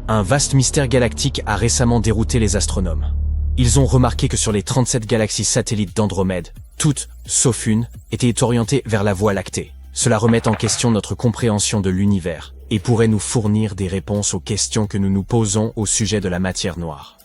Un vaste mystère galactique a récemment dérouté les astronomes. Ils ont remarqué que sur les 37 galaxies satellites d'Andromède, toutes, sauf une, étaient orientées vers la Voie lactée. Cela remet en question notre compréhension de l'univers et pourrait nous fournir des réponses aux questions que nous nous posons au sujet de la matière noire.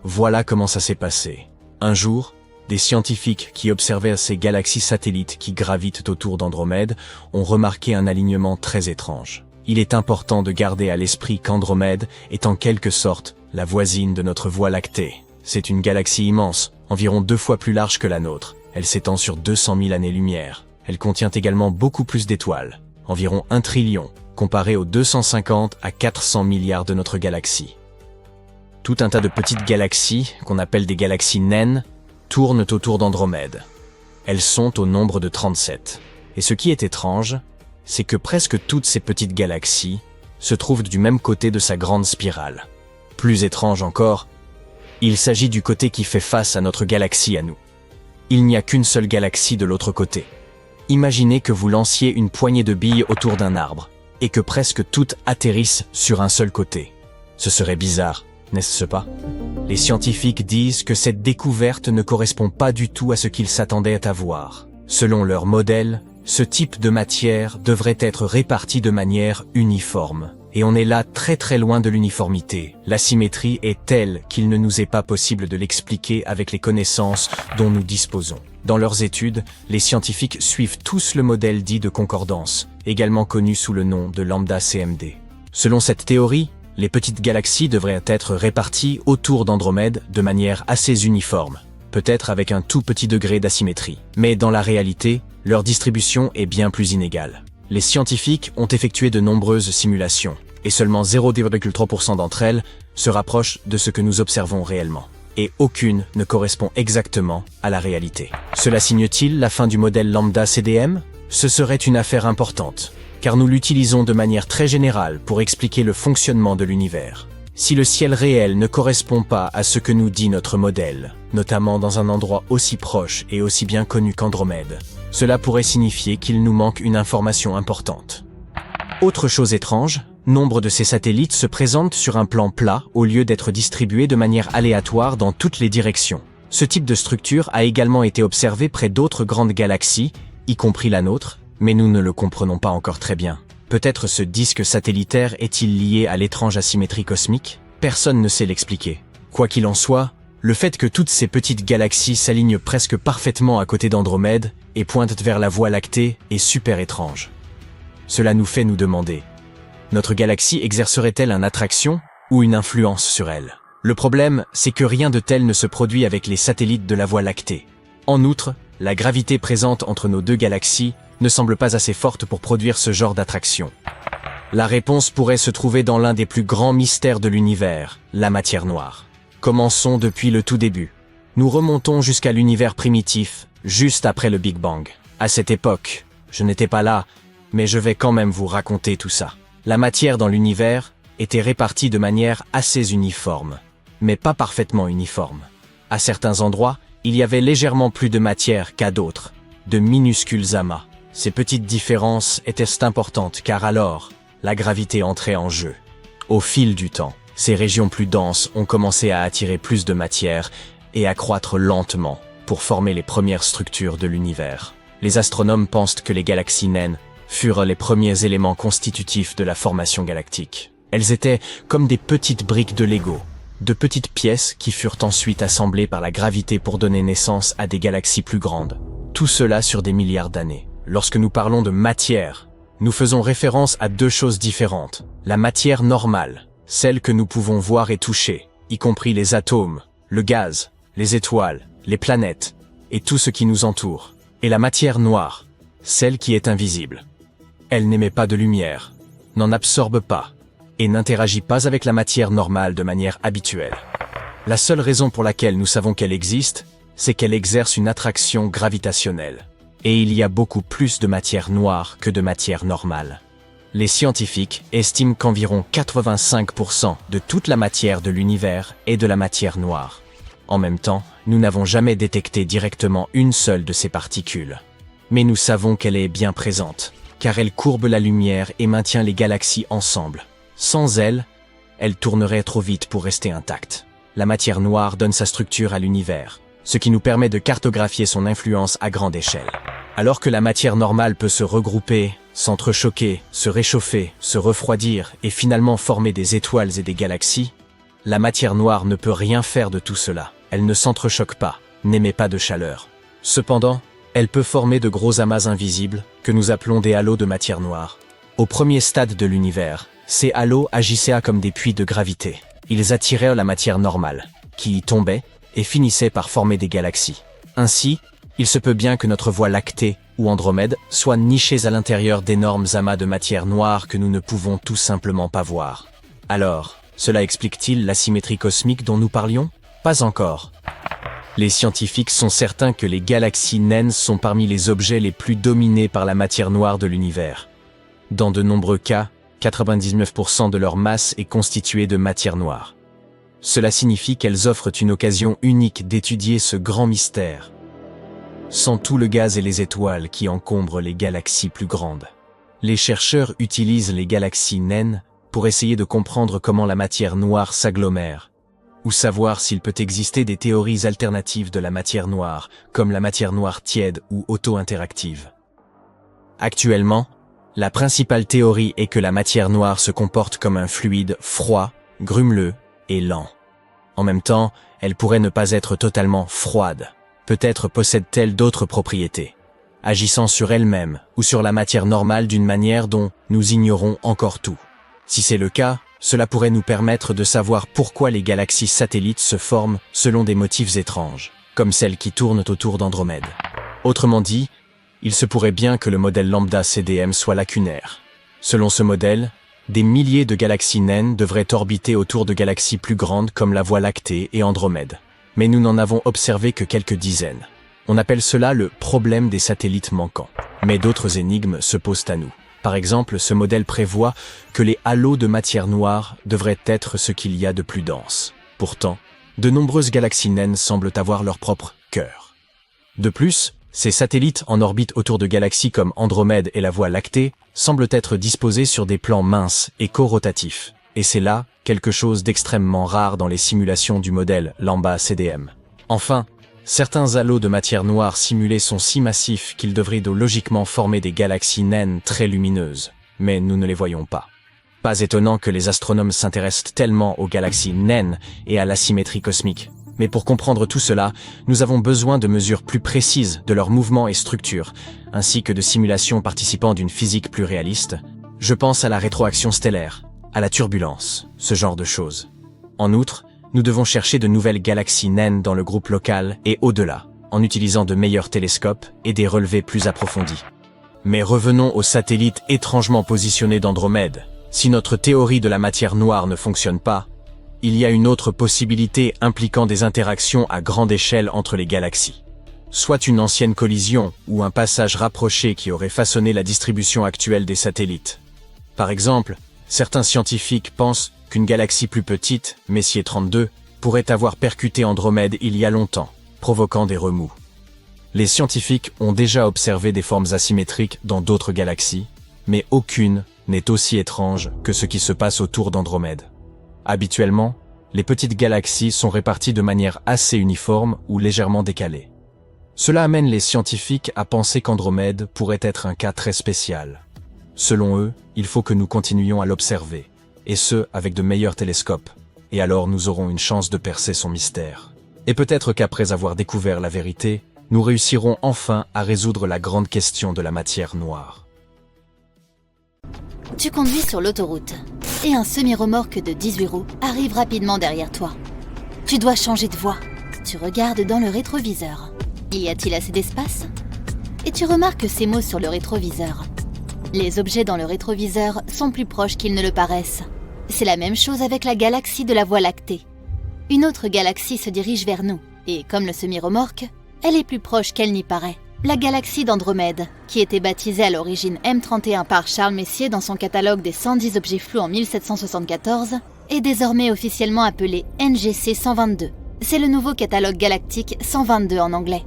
Voilà comment ça s'est passé. Un jour, des scientifiques qui observaient ces galaxies satellites qui gravitent autour d'Andromède ont remarqué un alignement très étrange. Il est important de garder à l'esprit qu'Andromède est en quelque sorte la voisine de notre Voie lactée. C'est une galaxie immense, environ 2 fois plus large que la nôtre. Elle s'étend sur 200 000 années-lumière. Elle contient également beaucoup plus d'étoiles, environ 1 trillion, comparé aux 250 à 400 milliards de notre galaxie. Tout un tas de petites galaxies, qu'on appelle des galaxies naines, tournent autour d'Andromède. Elles sont au nombre de 37. Et ce qui est étrange, c'est que presque toutes ces petites galaxies se trouvent du même côté de sa grande spirale. Plus étrange encore, il s'agit du côté qui fait face à notre galaxie à nous. Il n'y a qu'une seule galaxie de l'autre côté. Imaginez que vous lanciez une poignée de billes autour d'un arbre, et que presque toutes atterrissent sur un seul côté. Ce serait bizarre, n'est-ce pas? Les scientifiques disent que cette découverte ne correspond pas du tout à ce qu'ils s'attendaient à voir. Selon leur modèle, ce type de matière devrait être réparti de manière uniforme. Et on est là très loin de l'uniformité. La symétrie est telle qu'il ne nous est pas possible de l'expliquer avec les connaissances dont nous disposons. Dans leurs études, les scientifiques suivent tous le modèle dit de concordance, également connu sous le nom de lambda CMD. Selon cette théorie, les petites galaxies devraient être réparties autour d'Andromède de manière assez uniforme, peut-être avec un tout petit degré d'asymétrie. Mais dans la réalité, leur distribution est bien plus inégale. Les scientifiques ont effectué de nombreuses simulations, et seulement 0,3% d'entre elles se rapprochent de ce que nous observons réellement. Et aucune ne correspond exactement à la réalité. Cela signe-t-il la fin du modèle lambda CDM? Ce serait une affaire importante, car nous l'utilisons de manière très générale pour expliquer le fonctionnement de l'univers. Si le ciel réel ne correspond pas à ce que nous dit notre modèle, notamment dans un endroit aussi proche et aussi bien connu qu'Andromède, cela pourrait signifier qu'il nous manque une information importante. Autre chose étrange, nombre de ces satellites se présentent sur un plan plat au lieu d'être distribués de manière aléatoire dans toutes les directions. Ce type de structure a également été observé près d'autres grandes galaxies, y compris la nôtre, mais nous ne le comprenons pas encore très bien. Peut-être ce disque satellitaire est-il lié à l'étrange asymétrie cosmique? Personne ne sait l'expliquer. Quoi qu'il en soit, le fait que toutes ces petites galaxies s'alignent presque parfaitement à côté d'Andromède et pointent vers la Voie lactée est super étrange. Cela nous fait nous demander, notre galaxie exercerait-elle une attraction ou une influence sur elle? Le problème, c'est que rien de tel ne se produit avec les satellites de la Voie lactée. En outre, la gravité présente entre nos deux galaxies ne semble pas assez forte pour produire ce genre d'attraction. La réponse pourrait se trouver dans l'un des plus grands mystères de l'univers, la matière noire. Commençons depuis le tout début. Nous remontons jusqu'à l'univers primitif, juste après le Big Bang. À cette époque, je n'étais pas là, mais je vais quand même vous raconter tout ça. La matière dans l'univers était répartie de manière assez uniforme, mais pas parfaitement uniforme. À certains endroits, il y avait légèrement plus de matière qu'à d'autres, de minuscules amas. Ces petites différences étaient importantes car alors, la gravité entrait en jeu. Au fil du temps, ces régions plus denses ont commencé à attirer plus de matière et à croître lentement pour former les premières structures de l'univers. Les astronomes pensent que les galaxies naines furent les premiers éléments constitutifs de la formation galactique. Elles étaient comme des petites briques de Lego, de petites pièces qui furent ensuite assemblées par la gravité pour donner naissance à des galaxies plus grandes. Tout cela sur des milliards d'années. Lorsque nous parlons de matière, nous faisons référence à deux choses différentes. La matière normale, celle que nous pouvons voir et toucher, y compris les atomes, le gaz, les étoiles, les planètes, et tout ce qui nous entoure. Et la matière noire, celle qui est invisible. Elle n'émet pas de lumière, n'en absorbe pas, et n'interagit pas avec la matière normale de manière habituelle. La seule raison pour laquelle nous savons qu'elle existe, c'est qu'elle exerce une attraction gravitationnelle. Et il y a beaucoup plus de matière noire que de matière normale. Les scientifiques estiment qu'environ 85% de toute la matière de l'univers est de la matière noire. En même temps, nous n'avons jamais détecté directement une seule de ces particules. Mais nous savons qu'elle est bien présente, car elle courbe la lumière et maintient les galaxies ensemble. Sans elle, elle tournerait trop vite pour rester intacte. La matière noire donne sa structure à l'univers, ce qui nous permet de cartographier son influence à grande échelle. Alors que la matière normale peut se regrouper, s'entrechoquer, se réchauffer, se refroidir et finalement former des étoiles et des galaxies, la matière noire ne peut rien faire de tout cela. Elle ne s'entrechoque pas, n'émet pas de chaleur. Cependant, elle peut former de gros amas invisibles que nous appelons des halos de matière noire. Au premier stade de l'univers, ces halos agissaient comme des puits de gravité. Ils attirèrent la matière normale, qui y tombait et finissait par former des galaxies. Ainsi, il se peut bien que notre Voie lactée ou Andromède soient nichés à l'intérieur d'énormes amas de matière noire que nous ne pouvons tout simplement pas voir. Alors, cela explique-t-il l'asymétrie cosmique dont nous parlions? Pas encore. Les scientifiques sont certains que les galaxies naines sont parmi les objets les plus dominés par la matière noire de l'univers. Dans de nombreux cas, 99% de leur masse est constituée de matière noire. Cela signifie qu'elles offrent une occasion unique d'étudier ce grand mystère, sans tout le gaz et les étoiles qui encombrent les galaxies plus grandes. Les chercheurs utilisent les galaxies naines pour essayer de comprendre comment la matière noire s'agglomère, ou savoir s'il peut exister des théories alternatives de la matière noire, comme la matière noire tiède ou auto-interactive. Actuellement, la principale théorie est que la matière noire se comporte comme un fluide froid, grumeleux et lent. En même temps, elle pourrait ne pas être totalement froide. Peut-être possède-t-elle d'autres propriétés, agissant sur elle-même ou sur la matière normale d'une manière dont nous ignorons encore tout. Si c'est le cas, cela pourrait nous permettre de savoir pourquoi les galaxies satellites se forment selon des motifs étranges, comme celles qui tournent autour d'Andromède. Autrement dit, il se pourrait bien que le modèle lambda CDM soit lacunaire. Selon ce modèle, des milliers de galaxies naines devraient orbiter autour de galaxies plus grandes comme la Voie lactée et Andromède. Mais nous n'en avons observé que quelques dizaines. On appelle cela le problème des satellites manquants. Mais d'autres énigmes se posent à nous. Par exemple, ce modèle prévoit que les halos de matière noire devraient être ce qu'il y a de plus dense. Pourtant, de nombreuses galaxies naines semblent avoir leur propre cœur. De plus, ces satellites en orbite autour de galaxies comme Andromède et la Voie lactée semblent être disposés sur des plans minces et co-rotatifs. Et c'est là quelque chose d'extrêmement rare dans les simulations du modèle lambda CDM. Enfin, certains halos de matière noire simulés sont si massifs qu'ils devraient logiquement former des galaxies naines très lumineuses, mais nous ne les voyons pas. Pas étonnant que les astronomes s'intéressent tellement aux galaxies naines et à l'asymétrie cosmique. Mais pour comprendre tout cela, nous avons besoin de mesures plus précises de leurs mouvements et structures, ainsi que de simulations participant d'une physique plus réaliste. Je pense à la rétroaction stellaire, à la turbulence, ce genre de choses. En outre, nous devons chercher de nouvelles galaxies naines dans le groupe local et au-delà, en utilisant de meilleurs télescopes et des relevés plus approfondis. Mais revenons aux satellites étrangement positionnés d'Andromède. Si notre théorie de la matière noire ne fonctionne pas, il y a une autre possibilité impliquant des interactions à grande échelle entre les galaxies. Soit une ancienne collision ou un passage rapproché qui aurait façonné la distribution actuelle des satellites. Par exemple, certains scientifiques pensent qu'une galaxie plus petite, Messier 32, pourrait avoir percuté Andromède il y a longtemps, provoquant des remous. Les scientifiques ont déjà observé des formes asymétriques dans d'autres galaxies, mais aucune n'est aussi étrange que ce qui se passe autour d'Andromède. Habituellement, les petites galaxies sont réparties de manière assez uniforme ou légèrement décalée. Cela amène les scientifiques à penser qu'Andromède pourrait être un cas très spécial. Selon eux, il faut que nous continuions à l'observer, et ce, avec de meilleurs télescopes, et alors nous aurons une chance de percer son mystère. Et peut-être qu'après avoir découvert la vérité, nous réussirons enfin à résoudre la grande question de la matière noire. Tu conduis sur l'autoroute, et un semi-remorque de 18 roues arrive rapidement derrière toi. Tu dois changer de voie. Tu regardes dans le rétroviseur. Y a-t-il assez d'espace? Et tu remarques ces mots sur le rétroviseur. Les objets dans le rétroviseur sont plus proches qu'ils ne le paraissent. C'est la même chose avec la galaxie de la Voie lactée. Une autre galaxie se dirige vers nous, et comme le semi-remorque, elle est plus proche qu'elle n'y paraît. La galaxie d'Andromède, qui était baptisée à l'origine M31 par Charles Messier dans son catalogue des 110 objets flous en 1774, est désormais officiellement appelée NGC 122. C'est le nouveau catalogue galactique 122 en anglais.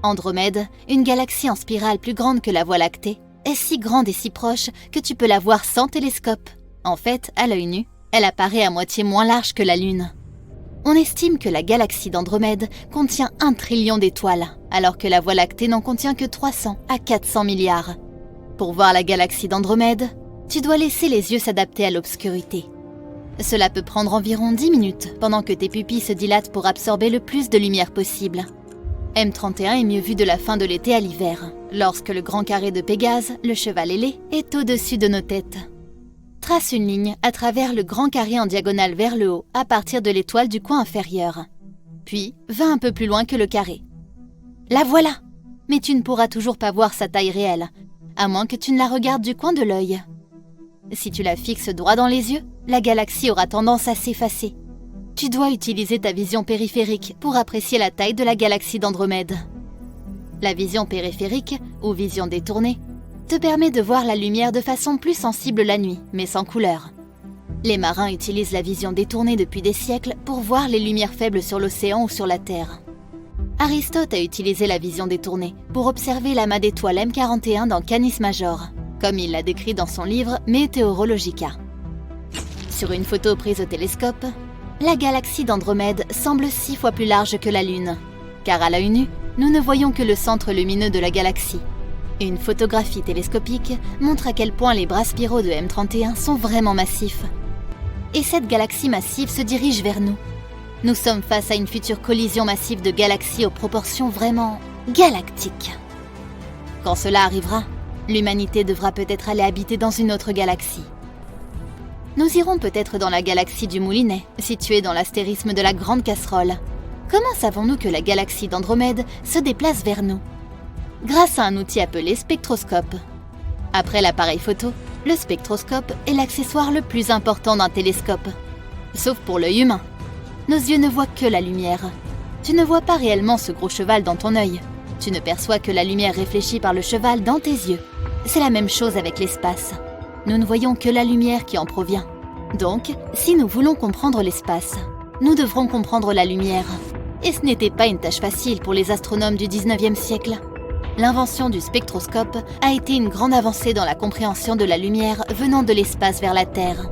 Andromède, une galaxie en spirale plus grande que la Voie lactée, est si grande et si proche que tu peux la voir sans télescope. En fait, à l'œil nu, Elle apparaît à moitié moins large que la Lune. On estime que la galaxie d'Andromède contient 1 trillion d'étoiles, alors que la Voie lactée n'en contient que 300 à 400 milliards. Pour voir la galaxie d'Andromède, tu dois laisser les yeux s'adapter à l'obscurité. Cela peut prendre environ 10 minutes pendant que tes pupilles se dilatent pour absorber le plus de lumière possible. M31 est mieux vu de la fin de l'été à l'hiver, lorsque le grand carré de Pégase, le cheval ailé, est au-dessus de nos têtes. Trace une ligne à travers le grand carré en diagonale vers le haut à partir de l'étoile du coin inférieur. Puis, va un peu plus loin que le carré. La voilà! Mais tu ne pourras toujours pas voir sa taille réelle, à moins que tu ne la regardes du coin de l'œil. Si tu la fixes droit dans les yeux, la galaxie aura tendance à s'effacer. Tu dois utiliser ta vision périphérique pour apprécier la taille de la galaxie d'Andromède. La vision périphérique, ou vision détournée, te permet de voir la lumière de façon plus sensible la nuit, mais sans couleur. Les marins utilisent la vision détournée depuis des siècles pour voir les lumières faibles sur l'océan ou sur la Terre. Aristote a utilisé la vision détournée pour observer l'amas d'étoiles M41 dans Canis Major, comme il l'a décrit dans son livre Meteorologica. Sur une photo prise au télescope, la galaxie d'Andromède semble 6 fois plus large que la Lune, car à l'œil nu, nous ne voyons que le centre lumineux de la galaxie. Une photographie télescopique montre à quel point les bras spiraux de M31 sont vraiment massifs. Et cette galaxie massive se dirige vers nous. Nous sommes face à une future collision massive de galaxies aux proportions vraiment galactiques. Quand cela arrivera, l'humanité devra peut-être aller habiter dans une autre galaxie. Nous irons peut-être dans la galaxie du Moulinet, située dans l'astérisme de la Grande Casserole. Comment savons-nous que la galaxie d'Andromède se déplace vers nous? Grâce à un outil appelé spectroscope. Après l'appareil photo, le spectroscope est l'accessoire le plus important d'un télescope. Sauf pour l'œil humain. Nos yeux ne voient que la lumière. Tu ne vois pas réellement ce gros cheval dans ton œil. Tu ne perçois que la lumière réfléchie par le cheval dans tes yeux. C'est la même chose avec l'espace. Nous ne voyons que la lumière qui en provient. Donc, si nous voulons comprendre l'espace, nous devrons comprendre la lumière. Et ce n'était pas une tâche facile pour les astronomes du 19e siècle. L'invention du spectroscope a été une grande avancée dans la compréhension de la lumière venant de l'espace vers la Terre.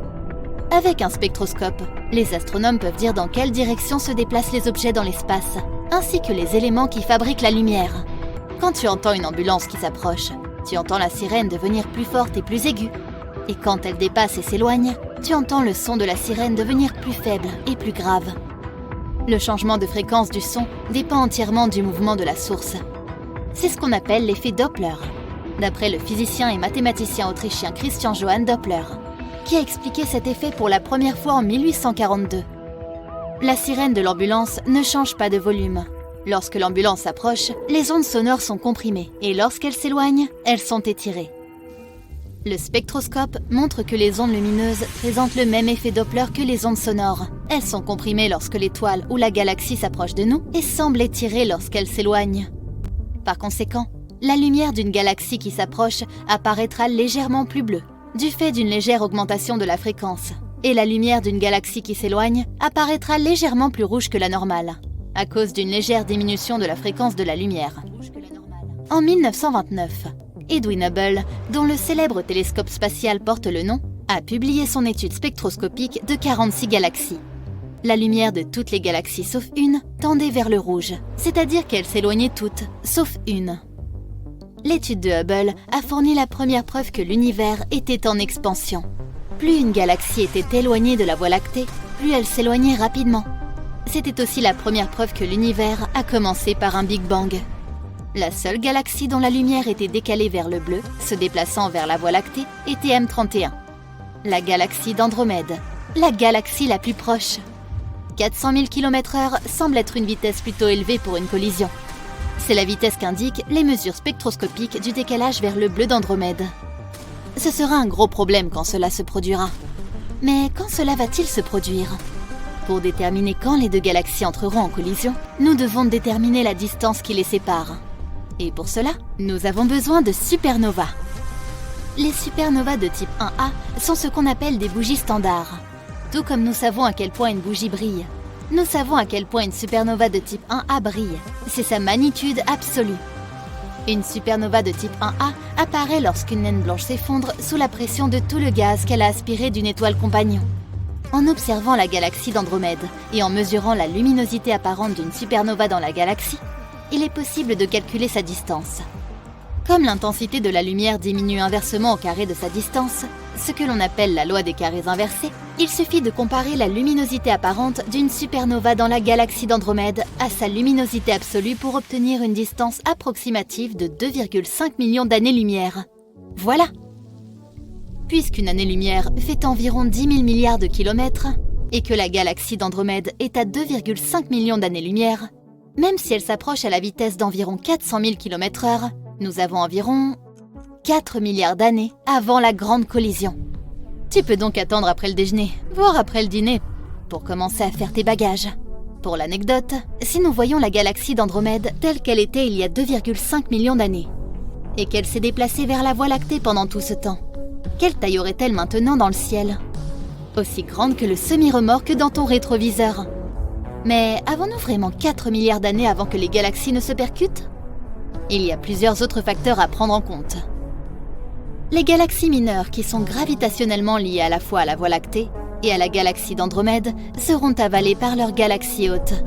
Avec un spectroscope, les astronomes peuvent dire dans quelle direction se déplacent les objets dans l'espace, ainsi que les éléments qui fabriquent la lumière. Quand tu entends une ambulance qui s'approche, tu entends la sirène devenir plus forte et plus aiguë. Et quand elle dépasse et s'éloigne, tu entends le son de la sirène devenir plus faible et plus grave. Le changement de fréquence du son dépend entièrement du mouvement de la source. C'est ce qu'on appelle l'effet Doppler, d'après le physicien et mathématicien autrichien Christian Johann Doppler, qui a expliqué cet effet pour la première fois en 1842. La sirène de l'ambulance ne change pas de volume. Lorsque l'ambulance s'approche, les ondes sonores sont comprimées et lorsqu'elles s'éloignent, elles sont étirées. Le spectroscope montre que les ondes lumineuses présentent le même effet Doppler que les ondes sonores. Elles sont comprimées lorsque l'étoile ou la galaxie s'approche de nous et semblent étirées lorsqu'elle s'éloigne. Par conséquent, la lumière d'une galaxie qui s'approche apparaîtra légèrement plus bleue, du fait d'une légère augmentation de la fréquence, et la lumière d'une galaxie qui s'éloigne apparaîtra légèrement plus rouge que la normale, à cause d'une légère diminution de la fréquence de la lumière. En 1929, Edwin Hubble, dont le célèbre télescope spatial porte le nom, a publié son étude spectroscopique de 46 galaxies. La lumière de toutes les galaxies sauf une tendait vers le rouge, c'est-à-dire qu'elles s'éloignaient toutes, sauf une. L'étude de Hubble a fourni la première preuve que l'univers était en expansion. Plus une galaxie était éloignée de la Voie lactée, plus elle s'éloignait rapidement. C'était aussi la première preuve que l'univers a commencé par un Big Bang. La seule galaxie dont la lumière était décalée vers le bleu, se déplaçant vers la Voie lactée, était M31. La galaxie d'Andromède, la galaxie la plus proche. 400 000 km/h semble être une vitesse plutôt élevée pour une collision. C'est la vitesse qu'indiquent les mesures spectroscopiques du décalage vers le bleu d'Andromède. Ce sera un gros problème quand cela se produira. Mais quand cela va-t-il se produire? Pour déterminer quand les deux galaxies entreront en collision, nous devons déterminer la distance qui les sépare. Et pour cela, nous avons besoin de supernovas. Les supernovas de type 1A sont ce qu'on appelle des bougies standards. Tout comme nous savons à quel point une bougie brille, nous savons à quel point une supernova de type 1A brille. C'est sa magnitude absolue. Une supernova de type 1A apparaît lorsqu'une naine blanche s'effondre sous la pression de tout le gaz qu'elle a aspiré d'une étoile compagnon. En observant la galaxie d'Andromède et en mesurant la luminosité apparente d'une supernova dans la galaxie, il est possible de calculer sa distance. Comme l'intensité de la lumière diminue inversement au carré de sa distance, ce que l'on appelle la loi des carrés inversés, il suffit de comparer la luminosité apparente d'une supernova dans la galaxie d'Andromède à sa luminosité absolue pour obtenir une distance approximative de 2,5 millions d'années-lumière. Voilà! Puisqu'une année-lumière fait environ 10 000 milliards de kilomètres et que la galaxie d'Andromède est à 2,5 millions d'années-lumière, même si elle s'approche à la vitesse d'environ 400 000 km/h, nous avons environ 4 milliards d'années avant la grande collision. Tu peux donc attendre après le déjeuner, voire après le dîner, pour commencer à faire tes bagages. Pour l'anecdote, si nous voyons la galaxie d'Andromède telle qu'elle était il y a 2,5 millions d'années, et qu'elle s'est déplacée vers la Voie lactée pendant tout ce temps, quelle taille aurait-elle maintenant dans le ciel? Aussi grande que le semi-remorque dans ton rétroviseur. Mais avons-nous vraiment 4 milliards d'années avant que les galaxies ne se percutent? Il y a plusieurs autres facteurs à prendre en compte. Les galaxies mineures qui sont gravitationnellement liées à la fois à la Voie lactée et à la galaxie d'Andromède seront avalées par leur galaxie hôte.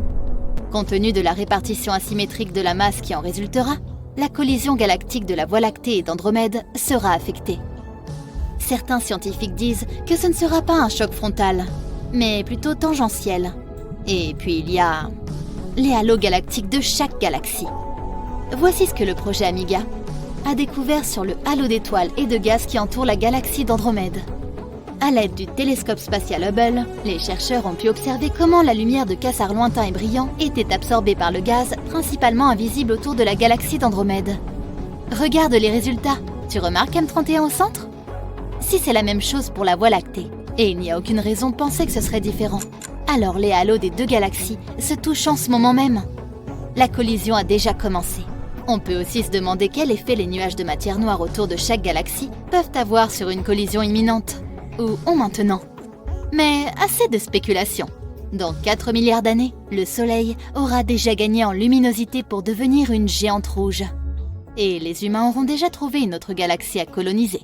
Compte tenu de la répartition asymétrique de la masse qui en résultera, la collision galactique de la Voie lactée et d'Andromède sera affectée. Certains scientifiques disent que ce ne sera pas un choc frontal, mais plutôt tangentiel. Et puis il y a les halos galactiques de chaque galaxie. Voici ce que le projet Amiga a découvert sur le halo d'étoiles et de gaz qui entoure la galaxie d'Andromède. À l'aide du télescope spatial Hubble, les chercheurs ont pu observer comment la lumière de quasars lointains et brillants était absorbée par le gaz, principalement invisible autour de la galaxie d'Andromède. Regarde les résultats. Tu remarques M31 au centre? Si c'est la même chose pour la Voie lactée, et il n'y a aucune raison de penser que ce serait différent, alors les halos des deux galaxies se touchent en ce moment même. La collision a déjà commencé. On peut aussi se demander quel effet les nuages de matière noire autour de chaque galaxie peuvent avoir sur une collision imminente, ou ont maintenant. Mais assez de spéculation. Dans 4 milliards d'années, le Soleil aura déjà gagné en luminosité pour devenir une géante rouge. Et les humains auront déjà trouvé une autre galaxie à coloniser.